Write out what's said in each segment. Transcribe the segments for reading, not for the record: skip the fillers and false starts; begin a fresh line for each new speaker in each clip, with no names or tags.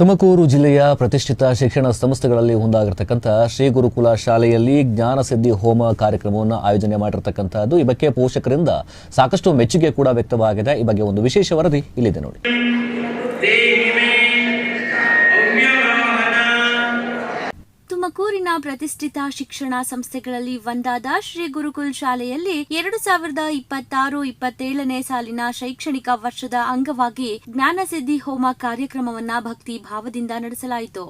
ತುಮಕೂರು ಜಿಲ್ಲೆಯ ಪ್ರತಿಷ್ಠಿತ ಶಿಕ್ಷಣ ಸಂಸ್ಥೆಗಳಲ್ಲಿ ಒಂದಾಗಿರತಕ್ಕಂಥ ಶ್ರೀ ಗುರುಕುಲ ಶಾಲೆಯಲ್ಲಿ ಜ್ಞಾನಸಿದ್ಧಿ ಹೋಮ ಕಾರ್ಯಕ್ರಮವನ್ನು ಆಯೋಜನೆ ಮಾಡಿರತಕ್ಕಂಥದ್ದು. ಈ ಬಗ್ಗೆ ಪೋಷಕರಿಂದ ಸಾಕಷ್ಟು ಮೆಚ್ಚುಗೆ ಕೂಡ ವ್ಯಕ್ತವಾಗಿದೆ. ಈ ಬಗ್ಗೆ ಒಂದು ವಿಶೇಷ ವರದಿ ಇಲ್ಲಿದೆ ನೋಡಿ.
ತುಮಕೂರಿನ ಪ್ರತಿಷ್ಠಿತ ಶಿಕ್ಷಣ ಸಂಸ್ಥೆಗಳಲ್ಲಿ ಒಂದಾದ ಶ್ರೀ ಗುರುಕುಲ್ ಶಾಲೆಯಲ್ಲಿ 2026-27ನೇ ಸಾಲಿನ ಶೈಕ್ಷಣಿಕ ವರ್ಷದ ಅಂಗವಾಗಿ ಜ್ಞಾನಸಿದ್ಧಿ ಹೋಮ ಕಾರ್ಯಕ್ರಮವನ್ನ ಭಕ್ತಿ ಭಾವದಿಂದ ನಡೆಸಲಾಯಿತು.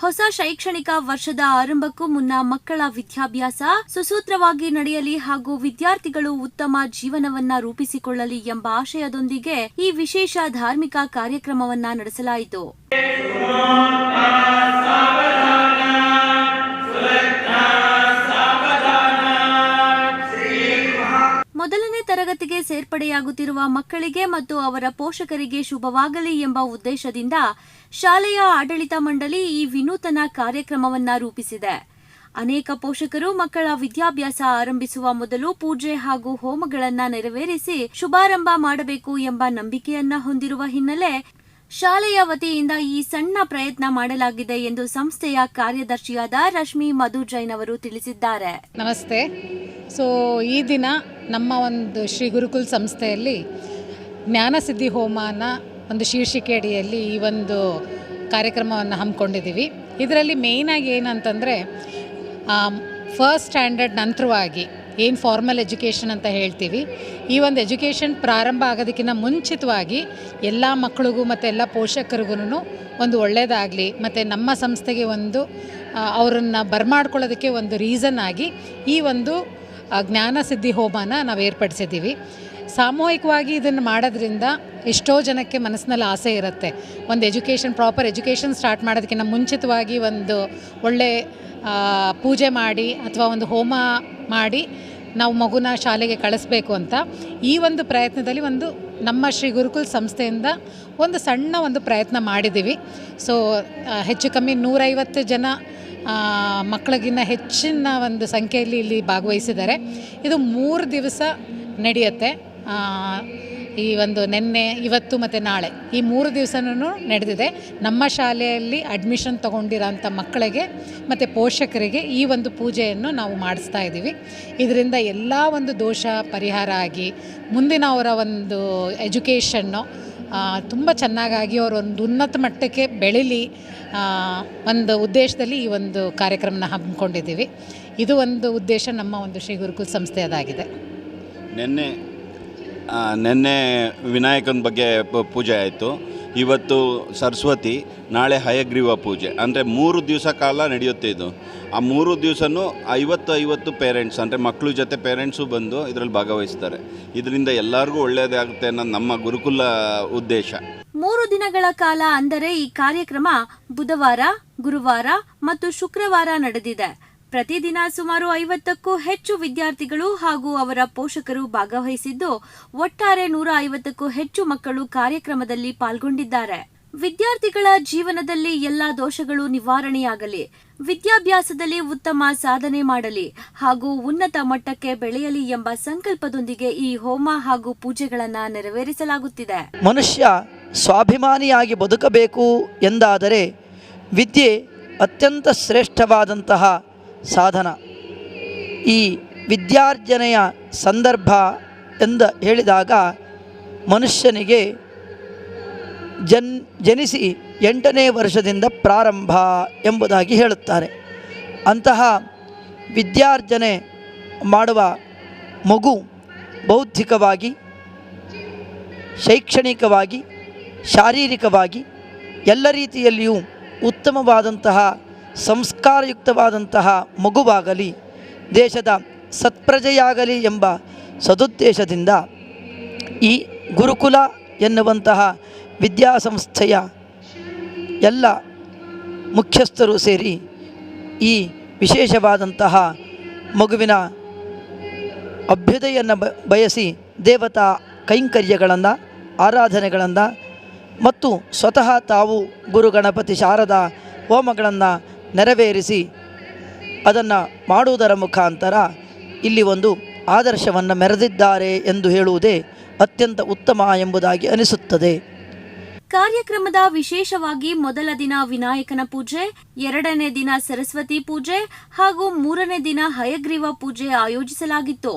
ಹೊಸ ಶೈಕ್ಷಣಿಕ ವರ್ಷದ ಆರಂಭಕ್ಕೂ ಮುನ್ನ ಮಕ್ಕಳ ವಿದ್ಯಾಭ್ಯಾಸ ಸುಸೂತ್ರವಾಗಿ ನಡೆಯಲಿ ಹಾಗೂ ವಿದ್ಯಾರ್ಥಿಗಳು ಉತ್ತಮ ಜೀವನವನ್ನ ರೂಪಿಸಿಕೊಳ್ಳಲಿ ಎಂಬ ಆಶಯದೊಂದಿಗೆ ಈ ವಿಶೇಷ ಧಾರ್ಮಿಕ ಕಾರ್ಯಕ್ರಮವನ್ನ ನಡೆಸಲಾಯಿತು. ಮೊದಲನೇ ತರಗತಿಗೆ ಸೇರ್ಪಡೆಯಾಗುತ್ತಿರುವ ಮಕ್ಕಳಿಗೆ ಮತ್ತು ಅವರ ಪೋಷಕರಿಗೆ ಶುಭವಾಗಲಿ ಎಂಬ ಉದ್ದೇಶದಿಂದ ಶಾಲೆಯ ಆಡಳಿತ ಮಂಡಳಿ ಈ ವಿನೂತನ ಕಾರ್ಯಕ್ರಮವನ್ನ ರೂಪಿಸಿದೆ. ಅನೇಕ ಪೋಷಕರು ಮಕ್ಕಳ ವಿದ್ಯಾಭ್ಯಾಸ ಆರಂಭಿಸುವ ಮೊದಲು ಪೂಜೆ ಹಾಗೂ ಹೋಮಗಳನ್ನ ನೆರವೇರಿಸಿ ಶುಭಾರಂಭ ಮಾಡಬೇಕು ಎಂಬ ನಂಬಿಕೆಯನ್ನ ಹೊಂದಿರುವ ಹಿನ್ನೆಲೆ ಶಾಲೆಯ ವತಿಯಿಂದ ಈ ಸಣ್ಣ ಪ್ರಯತ್ನ ಮಾಡಲಾಗಿದೆ ಎಂದು ಸಂಸ್ಥೆಯ ಕಾರ್ಯದರ್ಶಿಯಾದ ರಶ್ಮಿ ಮಧು ಜೈನ್ ಅವರು ತಿಳಿಸಿದ್ದಾರೆ.
ನಮಸ್ತೆ. ಈ ದಿನ ನಮ್ಮ ಒಂದು ಶ್ರೀ ಗುರುಕುಲ್ ಸಂಸ್ಥೆಯಲ್ಲಿ ಜ್ಞಾನಸಿದ್ಧಿ ಹೋಮನ ಒಂದು ಶೀರ್ಷಿಕೆ ಅಡಿಯಲ್ಲಿ ಈ ಒಂದು ಕಾರ್ಯಕ್ರಮವನ್ನು ಹಮ್ಮಿಕೊಂಡಿದ್ದೀವಿ. ಇದರಲ್ಲಿ ಮೇಯ್ನಾಗಿ ಏನಂತಂದರೆ ಫಸ್ಟ್ ಸ್ಟ್ಯಾಂಡರ್ಡ್ ನಂತರವಾಗಿ ಏನು ಫಾರ್ಮಲ್ ಎಜುಕೇಷನ್ ಅಂತ ಹೇಳ್ತೀವಿ, ಈ ಒಂದು ಎಜುಕೇಷನ್ ಪ್ರಾರಂಭ ಆಗೋದಕ್ಕಿಂತ ಮುಂಚಿತವಾಗಿ ಎಲ್ಲ ಮಕ್ಕಳಿಗೂ ಮತ್ತು ಎಲ್ಲ ಪೋಷಕರಿಗೂ ಒಂದು ಒಳ್ಳೆಯದಾಗಲಿ ಮತ್ತು ನಮ್ಮ ಸಂಸ್ಥೆಗೆ ಒಂದು ಅವರನ್ನು ಬರಮಾಡ್ಕೊಳ್ಳೋದಕ್ಕೆ ಒಂದು ರೀಸನ್ ಆಗಿ ಈ ಒಂದು ಜ್ಞಾನಸಿದ್ಧಿ ಹೋಮನ ನಾವು ಏರ್ಪಡಿಸಿದ್ದೀವಿ. ಸಾಮೂಹಿಕವಾಗಿ ಇದನ್ನು ಮಾಡೋದ್ರಿಂದ ಎಷ್ಟೋ ಜನಕ್ಕೆ ಮನಸ್ಸಿನಲ್ಲಿ ಆಸೆ ಇರುತ್ತೆ, ಒಂದು ಪ್ರಾಪರ್ ಎಜುಕೇಷನ್ ಸ್ಟಾರ್ಟ್ ಮಾಡೋದಕ್ಕಿಂತ ಮುಂಚಿತವಾಗಿ ಒಂದು ಒಳ್ಳೆ ಪೂಜೆ ಮಾಡಿ ಅಥವಾ ಒಂದು ಹೋಮ ಮಾಡಿ ನಾವು ಮಗುನ ಶಾಲೆಗೆ ಕಳಿಸ್ಬೇಕು ಅಂತ ಈ ಒಂದು ಪ್ರಯತ್ನದಲ್ಲಿ ಒಂದು ನಮ್ಮ ಶ್ರೀ ಗುರುಕುಲ್ ಸಂಸ್ಥೆಯಿಂದ ಒಂದು ಸಣ್ಣ ಒಂದು ಪ್ರಯತ್ನ ಮಾಡಿದ್ದೀವಿ. ಹೆಚ್ಚು ಕಮ್ಮಿ 150 ಜನ ಮಕ್ಕಳಿಗಿನ್ನ ಹೆಚ್ಚಿನ ಒಂದು ಸಂಖ್ಯೆಯಲ್ಲಿ ಇಲ್ಲಿ ಭಾಗವಹಿಸಿದ್ದಾರೆ. ಇದು 3 ದಿವಸ ನಡೆಯುತ್ತೆ. ಈ ಒಂದು ನಿನ್ನೆ, ಇವತ್ತು ಮತ್ತು ನಾಳೆ ಈ 3 ದಿವಸನೂ ನಡೆದಿದೆ. ನಮ್ಮ ಶಾಲೆಯಲ್ಲಿ ಅಡ್ಮಿಷನ್ ತೊಗೊಂಡಿರೋಂಥ ಮಕ್ಕಳಿಗೆ ಮತ್ತು ಪೋಷಕರಿಗೆ ಈ ಒಂದು ಪೂಜೆಯನ್ನು ನಾವು ಮಾಡಿಸ್ತಾ ಇದ್ದೀವಿ. ಇದರಿಂದ ಎಲ್ಲ ಒಂದು ದೋಷ ಪರಿಹಾರ ಆಗಿ ಮುಂದಿನ ಅವರ ಒಂದು ಎಜುಕೇಷನ್ನು ತುಂಬ ಚೆನ್ನಾಗಾಗಿ ಅವರು ಒಂದು ಉನ್ನತ ಮಟ್ಟಕ್ಕೆ ಬೆಳೀಲಿ ಒಂದು ಉದ್ದೇಶದಲ್ಲಿ ಈ ಒಂದು ಕಾರ್ಯಕ್ರಮನ ಹಮ್ಮಿಕೊಂಡಿದ್ದೀವಿ. ಇದು ಒಂದು ಉದ್ದೇಶ ನಮ್ಮ ಒಂದು ಶ್ರೀ ಗುರುಕುಲ್ ಸಂಸ್ಥೆಯದಾಗಿದೆ.
ನಿನ್ನೆ ವಿನಾಯಕನ ಬಗ್ಗೆ ಪೂಜೆ ಆಯಿತು. ಇವತ್ತು ಸರಸ್ವತಿ, ನಾಳೆ ಹಯಗ್ರೀವ ಪೂಜೆ. ಅಂದರೆ 3 ದಿವಸ ಕಾಲ ನಡೆಯುತ್ತೆ ಇದು. ಆ 3 ದಿವಸನೂ 50 ಪೇರೆಂಟ್ಸ್ ಅಂದರೆ ಮಕ್ಕಳು ಜೊತೆ ಪೇರೆಂಟ್ಸು ಬಂದು ಇದರಲ್ಲಿ ಭಾಗವಹಿಸ್ತಾರೆ. ಇದರಿಂದ ಎಲ್ಲರಿಗೂ ಒಳ್ಳೆಯದಾಗುತ್ತೆ ಅನ್ನೋದು ನಮ್ಮ ಗುರುಕುಲ ಉದ್ದೇಶ.
3 ದಿನಗಳ ಕಾಲ ಅಂದರೆ ಈ ಕಾರ್ಯಕ್ರಮ ಬುಧವಾರ, ಗುರುವಾರ ಮತ್ತು ಶುಕ್ರವಾರ ನಡೆದಿದೆ. ಪ್ರತಿದಿನ ಸುಮಾರು 50ಕ್ಕೂ ಹೆಚ್ಚು ವಿದ್ಯಾರ್ಥಿಗಳು ಹಾಗೂ ಅವರ ಪೋಷಕರು ಭಾಗವಹಿಸಿದ್ದು ಒಟ್ಟಾರೆ 150ಕ್ಕೂ ಹೆಚ್ಚು ಮಕ್ಕಳು ಕಾರ್ಯಕ್ರಮದಲ್ಲಿ ಪಾಲ್ಗೊಂಡಿದ್ದಾರೆ. ವಿದ್ಯಾರ್ಥಿಗಳ ಜೀವನದಲ್ಲಿ ಎಲ್ಲಾ ದೋಷಗಳು ನಿವಾರಣೆಯಾಗಲಿ, ವಿದ್ಯಾಭ್ಯಾಸದಲ್ಲಿ ಉತ್ತಮ ಸಾಧನೆ ಮಾಡಲಿ ಹಾಗೂ ಉನ್ನತ ಮಟ್ಟಕ್ಕೆ ಬೆಳೆಯಲಿ ಎಂಬ ಸಂಕಲ್ಪದೊಂದಿಗೆ ಈ ಹೋಮ ಹಾಗೂ ಪೂಜೆಗಳನ್ನು ನೆರವೇರಿಸಲಾಗುತ್ತಿದೆ.
ಮನುಷ್ಯ ಸ್ವಾಭಿಮಾನಿಯಾಗಿ ಬದುಕಬೇಕು ಎಂದಾದರೆ ವಿದ್ಯೆ ಅತ್ಯಂತ ಶ್ರೇಷ್ಠವಾದಂತಹ ಸಾಧನ. ಈ ವಿದ್ಯಾರ್ಜನೆಯ ಸಂದರ್ಭ ಎಂದು ಹೇಳಿದಾಗ ಮನುಷ್ಯನಿಗೆ ಜನಿಸಿ 8ನೇ ವರ್ಷದಿಂದ ಪ್ರಾರಂಭ ಎಂಬುದಾಗಿ ಹೇಳುತ್ತಾರೆ. ಅಂತಹ ವಿದ್ಯಾರ್ಜನೆ ಮಾಡುವ ಮಗು ಬೌದ್ಧಿಕವಾಗಿ, ಶೈಕ್ಷಣಿಕವಾಗಿ, ಶಾರೀರಿಕವಾಗಿ ಎಲ್ಲ ರೀತಿಯಲ್ಲಿಯೂ ಉತ್ತಮವಾದಂತಹ ಸಂಸ್ಕಾರಯುಕ್ತವಾದಂತಹ ಮಗುವಾಗಲಿ, ದೇಶದ ಸತ್ಪ್ರಜೆಯಾಗಲಿ ಎಂಬ ಸದುದ್ದೇಶದಿಂದ ಈ ಗುರುಕುಲ ಎನ್ನುವಂತಹ ವಿದ್ಯಾಸಂಸ್ಥೆಯ ಎಲ್ಲ ಮುಖ್ಯಸ್ಥರು ಸೇರಿ ಈ ವಿಶೇಷವಾದಂತಹ ಮಗುವಿನ ಅಭ್ಯುದಯನ್ನು ಬಯಸಿ ದೇವತಾ ಕೈಂಕರ್ಯಗಳನ್ನು, ಆರಾಧನೆಗಳನ್ನು ಮತ್ತು ಸ್ವತಃ ತಾವು ಗುರು ಗಣಪತಿ ಶಾರದಾ ಹೋಮಗಳನ್ನು ನೆರವೇರಿಸಿ ಅದನ್ನು ಮಾಡುವುದರ ಮುಖಾಂತರ ಇಲ್ಲಿ ಒಂದು ಆದರ್ಶವನ್ನು ಮೆರೆದಿದ್ದಾರೆ ಎಂದು ಹೇಳುವುದೇ ಅತ್ಯಂತ ಉತ್ತಮ ಎಂಬುದಾಗಿ ಅನಿಸುತ್ತದೆ.
ಕಾರ್ಯಕ್ರಮದ ವಿಶೇಷವಾಗಿ ಮೊದಲ ದಿನ ವಿನಾಯಕನ ಪೂಜೆ, 2ನೇ ದಿನ ಸರಸ್ವತಿ ಪೂಜೆ ಹಾಗೂ 3ನೇ ದಿನ ಹಯಗ್ರೀವ ಪೂಜೆ ಆಯೋಜಿಸಲಾಗಿತ್ತು.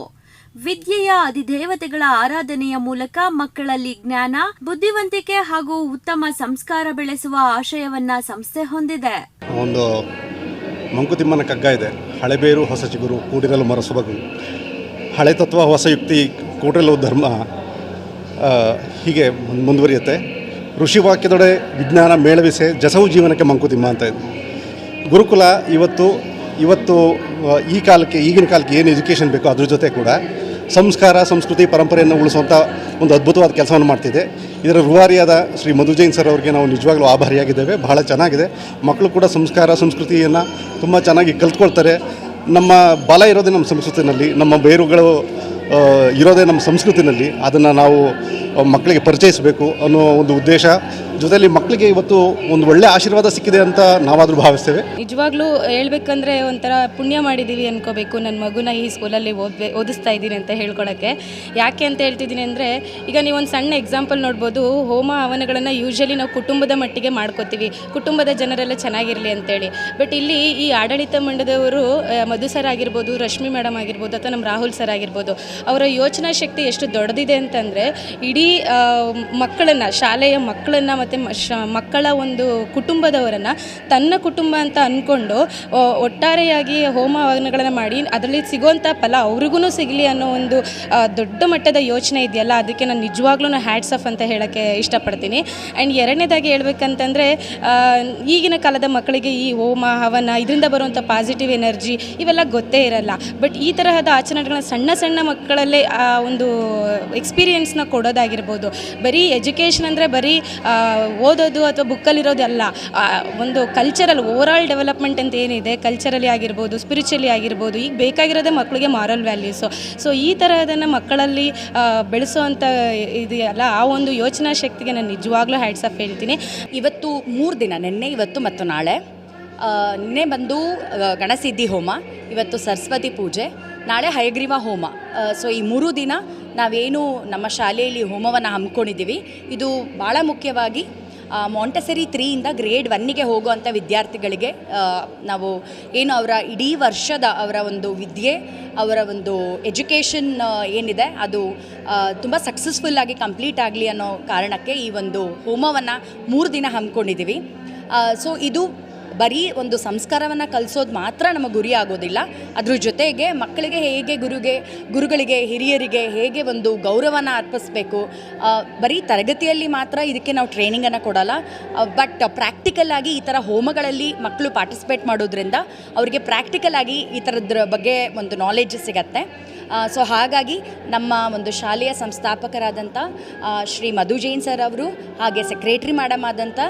ವಿದ್ಯೆಯ ಅಧಿದೇವತೆಗಳ ಆರಾಧನೆಯ ಮೂಲಕ ಮಕ್ಕಳಲ್ಲಿ ಜ್ಞಾನ, ಬುದ್ಧಿವಂತಿಕೆ ಹಾಗೂ ಉತ್ತಮ ಸಂಸ್ಕಾರ ಬೆಳೆಸುವ ಆಶಯವನ್ನ ಸಂಸ್ಥೆ ಹೊಂದಿದೆ.
ಒಂದು ಮಂಕುತಿಮ್ಮನ ಕಗ್ಗ ಇದೆ, ಹಳೆಬೇರು ಹೊಸ ಚಿಗುರು ಕೂಡಿರಲು ಮರಸೊಬಗು, ಹಳೆ ತತ್ವ ಹೊಸ ಯುಕ್ತಿ ಕೂಡಿರಲು ಧರ್ಮ, ಹೀಗೆ ಮುಂದುವರಿಯುತ್ತೆ. ಋಷಿವಾಕ್ಯದೊಡೆ ವಿಜ್ಞಾನ ಮೇಳವಿಸೆ ಜಸವು ಜೀವನಕ್ಕೆ ಮಂಕುತಿಮ್ಮ ಅಂತ ಇದೆ. ಗುರುಕುಲ ಇವತ್ತು ಈ ಕಾಲಕ್ಕೆ, ಈಗಿನ ಕಾಲಕ್ಕೆ ಏನು ಎಜುಕೇಷನ್ ಬೇಕೋ ಅದ್ರ ಜೊತೆ ಕೂಡ ಸಂಸ್ಕಾರ, ಸಂಸ್ಕೃತಿ, ಪರಂಪರೆಯನ್ನು ಉಳಿಸುವಂಥ ಒಂದು ಅದ್ಭುತವಾದ ಕೆಲಸವನ್ನು ಮಾಡ್ತಿದೆ. ಇದರ ರೂವಾರಿಯಾದ ಶ್ರೀ ಮಧು ಜೈನ್ ಸರ್ ಅವರಿಗೆ ನಾವು ನಿಜವಾಗ್ಲೂ ಆಭಾರಿಯಾಗಿದ್ದೇವೆ. ಬಹಳ ಚೆನ್ನಾಗಿದೆ. ಮಕ್ಕಳು ಕೂಡ ಸಂಸ್ಕಾರ, ಸಂಸ್ಕೃತಿಯನ್ನು ತುಂಬ ಚೆನ್ನಾಗಿ ಕಲ್ತ್ಕೊಳ್ತಾರೆ. ನಮ್ಮ ಬಲ ಇರೋದೇ ನಮ್ಮ ಸಂಸ್ಕೃತಿನಲ್ಲಿ, ನಮ್ಮ ಬೇರುಗಳು ಇರೋದೇ ನಮ್ಮ ಸಂಸ್ಕೃತಿನಲ್ಲಿ. ಅದನ್ನು ನಾವು ಮಕ್ಕಳಿಗೆ ಪರಿಚಯಿಸಬೇಕು ಅನ್ನೋ ಒಂದು ಉದ್ದೇಶ. ಜೊತೆಯಲ್ಲಿ ಮಕ್ಕಳಿಗೆ ಇವತ್ತು ಒಂದು ಒಳ್ಳೆ ಆಶೀರ್ವಾದ ಸಿಕ್ಕಿದೆ ಅಂತ ನಾವಾದರೂ ಭಾವಿಸ್ತೇವೆ.
ನಿಜವಾಗ್ಲೂ ಹೇಳ್ಬೇಕಂದ್ರೆ ಒಂಥರ ಪುಣ್ಯ ಮಾಡಿದ್ದೀವಿ ಅನ್ಕೋಬೇಕು. ನನ್ನ ಮಗುನ ಈ ಸ್ಕೂಲಲ್ಲಿ ಓದಿಸ್ತಾ ಇದ್ದೀನಿ ಅಂತ ಹೇಳ್ಕೊಳಕ್ಕೆ. ಯಾಕೆ ಅಂತ ಹೇಳ್ತಿದ್ದೀನಿ ಅಂದರೆ, ಈಗ ನೀವೊಂದು ಸಣ್ಣ ಎಕ್ಸಾಂಪಲ್ ನೋಡ್ಬೋದು. ಹೋಮ ಹವನಗಳನ್ನು ಯೂಶ್ವಲಿ ನಾವು ಕುಟುಂಬದ ಮಟ್ಟಿಗೆ ಮಾಡ್ಕೋತೀವಿ, ಕುಟುಂಬದ ಜನರೆಲ್ಲ ಚೆನ್ನಾಗಿರಲಿ ಅಂತೇಳಿ. ಬಟ್ ಇಲ್ಲಿ ಈ ಆಡಳಿತ ಮಂಡದವರು, ಮಧು ಸರ್ ಆಗಿರ್ಬೋದು, ರಶ್ಮಿ ಮೇಡಮ್ ಆಗಿರ್ಬೋದು, ಅಥವಾ ನಮ್ಮ ರಾಹುಲ್ ಸರ್ ಆಗಿರ್ಬೋದು, ಅವರ ಯೋಚನಾ ಶಕ್ತಿ ಎಷ್ಟು ದೊಡ್ಡದಿದೆ ಅಂತಂದರೆ, ಇಡೀ ಮಕ್ಕಳನ್ನು, ಶಾಲೆಯ ಮಕ್ಕಳನ್ನು ಮತ್ತು ಮಕ್ಕಳ ಒಂದು ಕುಟುಂಬದವರನ್ನು ತನ್ನ ಕುಟುಂಬ ಅಂತ ಅಂದ್ಕೊಂಡು ಒಟ್ಟಾರೆಯಾಗಿ ಹೋಮ ಹವನಗಳನ್ನು ಮಾಡಿ ಅದರಲ್ಲಿ ಸಿಗುವಂಥ ಫಲ ಅವ್ರಿಗೂ ಸಿಗಲಿ ಅನ್ನೋ ಒಂದು ದೊಡ್ಡ ಮಟ್ಟದ ಯೋಚನೆ ಇದೆಯಲ್ಲ, ಅದಕ್ಕೆ ನಾನು ನಿಜವಾಗ್ಲೂ ಹ್ಯಾಟ್ಸ್ ಆಫ್ ಅಂತ ಹೇಳೋಕ್ಕೆ ಇಷ್ಟಪಡ್ತೀನಿ. ಆ್ಯಂಡ್ ಎರಡನೇದಾಗಿ ಹೇಳ್ಬೇಕಂತಂದರೆ, ಈಗಿನ ಕಾಲದ ಮಕ್ಕಳಿಗೆ ಈ ಹೋಮ ಹವನ ಇದರಿಂದ ಬರುವಂಥ ಪಾಸಿಟಿವ್ ಎನರ್ಜಿ ಇವೆಲ್ಲ ಗೊತ್ತೇ ಇರಲ್ಲ. ಬಟ್ ಈ ತರಹದ ಆಚರಣೆಗಳನ್ನ ಸಣ್ಣ ಸಣ್ಣ ಮಕ್ಕಳಲ್ಲೇ ಒಂದು ಎಕ್ಸ್ಪೀರಿಯೆನ್ಸ್ನ ಕೊಡೋದಾಗಿರ್ಬೋದು. ಬರೀ ಎಜುಕೇಷನ್ ಅಂದರೆ ಬರೀ ಓದೋದು ಅಥವಾ ಬುಕ್ಕಲ್ಲಿರೋದಲ್ಲ, ಒಂದು ಕಲ್ಚರಲ್ ಓವರಾಲ್ ಡೆವಲಪ್ಮೆಂಟ್ ಅಂತ ಏನಿದೆ, ಕಲ್ಚರಲಿ ಆಗಿರ್ಬೋದು, ಸ್ಪಿರಿಚುವಲಿ ಆಗಿರ್ಬೋದು, ಈಗ ಬೇಕಾಗಿರೋದೇ ಮಕ್ಕಳಿಗೆ ಮಾರಲ್ ವ್ಯಾಲ್ಯೂಸು. ಸೊ ಈ ತರಹದನ್ನು ಮಕ್ಕಳಲ್ಲಿ ಬೆಳೆಸೋವಂಥ ಇದೆಯಲ್ಲ, ಆ ಒಂದು ಯೋಚನಾ ಶಕ್ತಿಗೆ ನಾನು ನಿಜವಾಗ್ಲೂ ಹ್ಯಾಟ್ಸ್ ಆಫ್ ಹೇಳ್ತೀನಿ.
ಇವತ್ತು 3 ದಿನ, ನಿನ್ನೆ, ಇವತ್ತು ಮತ್ತು ನಾಳೆ. ನಿನ್ನೆ ಬಂದು ಗಣಸಿದ್ಧಿ ಹೋಮ, ಇವತ್ತು ಸರಸ್ವತಿ ಪೂಜೆ, ನಾಳೆ ಹಯಗ್ರೀವ ಹೋಮ. ಸೊ ಈ 3 ದಿನ ನಾವೇನು ನಮ್ಮ ಶಾಲೆಯಲ್ಲಿ ಹೋಮವನ್ನು ಹಮ್ಮಿಕೊಂಡಿದ್ದೀವಿ, ಇದು ಭಾಳ ಮುಖ್ಯವಾಗಿ ಮಾಂಟೆಸರಿ 3ಯಿಂದ ಗ್ರೇಡ್ 1ಗೆ ಹೋಗುವಂಥ ವಿದ್ಯಾರ್ಥಿಗಳಿಗೆ ನಾವು ಏನು ಅವರ ಇಡೀ ವರ್ಷದ ಅವರ ಒಂದು ವಿದ್ಯೆ, ಅವರ ಒಂದು ಎಜುಕೇಷನ್ ಏನಿದೆ ಅದು ತುಂಬ ಸಕ್ಸಸ್ಫುಲ್ಲಾಗಿ ಕಂಪ್ಲೀಟ್ ಆಗಲಿ ಅನ್ನೋ ಕಾರಣಕ್ಕೆ ಈ ಒಂದು ಹೋಮವನ್ನು 3 ದಿನ ಹಮ್ಮಿಕೊಂಡಿದ್ದೀವಿ. ಸೊ ಇದು ಬರೀ ಒಂದು ಸಂಸ್ಕಾರವನ್ನು ಕಲಿಸೋದು ಮಾತ್ರ ನಮ್ಮ ಗುರಿ ಆಗೋದಿಲ್ಲ. ಅದ್ರ ಜೊತೆಗೆ ಮಕ್ಕಳಿಗೆ ಹೇಗೆ ಗುರುಗಳಿಗೆ, ಹಿರಿಯರಿಗೆ ಹೇಗೆ ಒಂದು ಗೌರವನ ಅರ್ಪಿಸಬೇಕು. ಬರೀ ತರಗತಿಯಲ್ಲಿ ಮಾತ್ರ ಇದಕ್ಕೆ ನಾವು ಟ್ರೈನಿಂಗನ್ನು ಕೊಡಲ್ಲ, ಬಟ್ ಪ್ರಾಕ್ಟಿಕಲ್ ಆಗಿ ಈ ಥರ ಹೋಮಗಳಲ್ಲಿ ಮಕ್ಕಳು ಪಾರ್ಟಿಸಿಪೇಟ್ ಮಾಡೋದ್ರಿಂದ ಅವರಿಗೆ ಪ್ರಾಕ್ಟಿಕಲ್ ಆಗಿ ಈ ಥರದ್ರ ಬಗ್ಗೆ ಒಂದು ನಾಲೆಡ್ಜ್ ಸಿಗತ್ತೆ. ಸೊ ಹಾಗಾಗಿ ನಮ್ಮ ಒಂದು ಶಾಲೆಯ ಸಂಸ್ಥಾಪಕರಾದಂಥ ಶ್ರೀ ಮಧು ಜೈನ್ ಸರ್ ಅವರು, ಹಾಗೆ ಸೆಕ್ರೆಟ್ರಿ ಮೇಡಮ್ ಆದಂಥ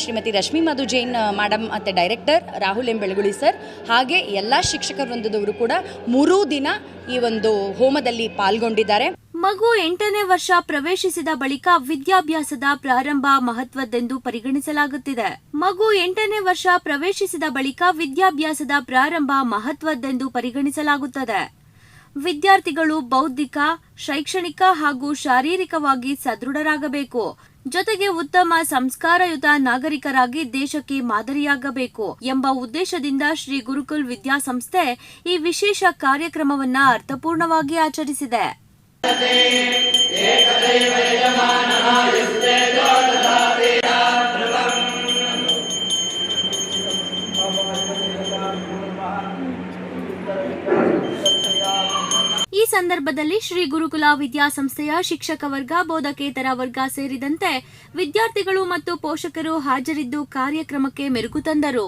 ಶ್ರೀಮತಿ ರಶ್ಮಿ ಮಧು ಜೈನ್ ಮೇಡಮ್ ಮತ್ತು ಡೈರೆಕ್ಟರ್ ರಾಹುಲ್ ಎಂ ಬೆಳಗುಳಿ ಸರ್, ಹಾಗೆ ಎಲ್ಲ ಶಿಕ್ಷಕ ವೃಂದದವರು ಕೂಡ 3 ದಿನ ಈ ಒಂದು ಹೋಮದಲ್ಲಿ ಪಾಲ್ಗೊಂಡಿದ್ದಾರೆ.
ಮಗು 8ನೇ ವರ್ಷ ಪ್ರವೇಶಿಸಿದ ಬಳಿಕ ವಿದ್ಯಾಭ್ಯಾಸದ ಪ್ರಾರಂಭ ಮಹತ್ವದ್ದೆಂದು ಪರಿಗಣಿಸಲಾಗುತ್ತಿದೆ. ಮಗು 8ನೇ ವರ್ಷ ಪ್ರವೇಶಿಸಿದ ಬಳಿಕ ವಿದ್ಯಾಭ್ಯಾಸದ ಪ್ರಾರಂಭ ಮಹತ್ವದ್ದೆಂದು ಪರಿಗಣಿಸಲಾಗುತ್ತದೆ. ವಿದ್ಯಾರ್ಥಿಗಳು ಬೌದ್ಧಿಕ, ಶೈಕ್ಷಣಿಕ ಹಾಗೂ ಶಾರೀರಿಕವಾಗಿ ಸದೃಢರಾಗಬೇಕು. ಜೊತೆಗೆ ಉತ್ತಮ ಸಂಸ್ಕಾರಯುತ ನಾಗರಿಕರಾಗಿ ದೇಶಕ್ಕೆ ಮಾದರಿಯಾಗಬೇಕು ಎಂಬ ಉದ್ದೇಶದಿಂದ ಶ್ರೀ ಗುರುಕುಲ್ ವಿದ್ಯಾಸಂಸ್ಥೆ ಈ ವಿಶೇಷ ಕಾರ್ಯಕ್ರಮವನ್ನು ಅರ್ಥಪೂರ್ಣವಾಗಿ ಆಚರಿಸಿದೆ. ಈ ಸಂದರ್ಭದಲ್ಲಿ ಶ್ರೀ ಗುರುಕುಲ ವಿದ್ಯಾಸಂಸ್ಥೆಯ ಶಿಕ್ಷಕ ವರ್ಗ, ಬೋಧಕೇತರ ವರ್ಗ ಸೇರಿದಂತೆ ವಿದ್ಯಾರ್ಥಿಗಳು ಮತ್ತು ಪೋಷಕರು ಹಾಜರಿದ್ದು ಕಾರ್ಯಕ್ರಮಕ್ಕೆ ಮೆರುಗು ತಂದರು.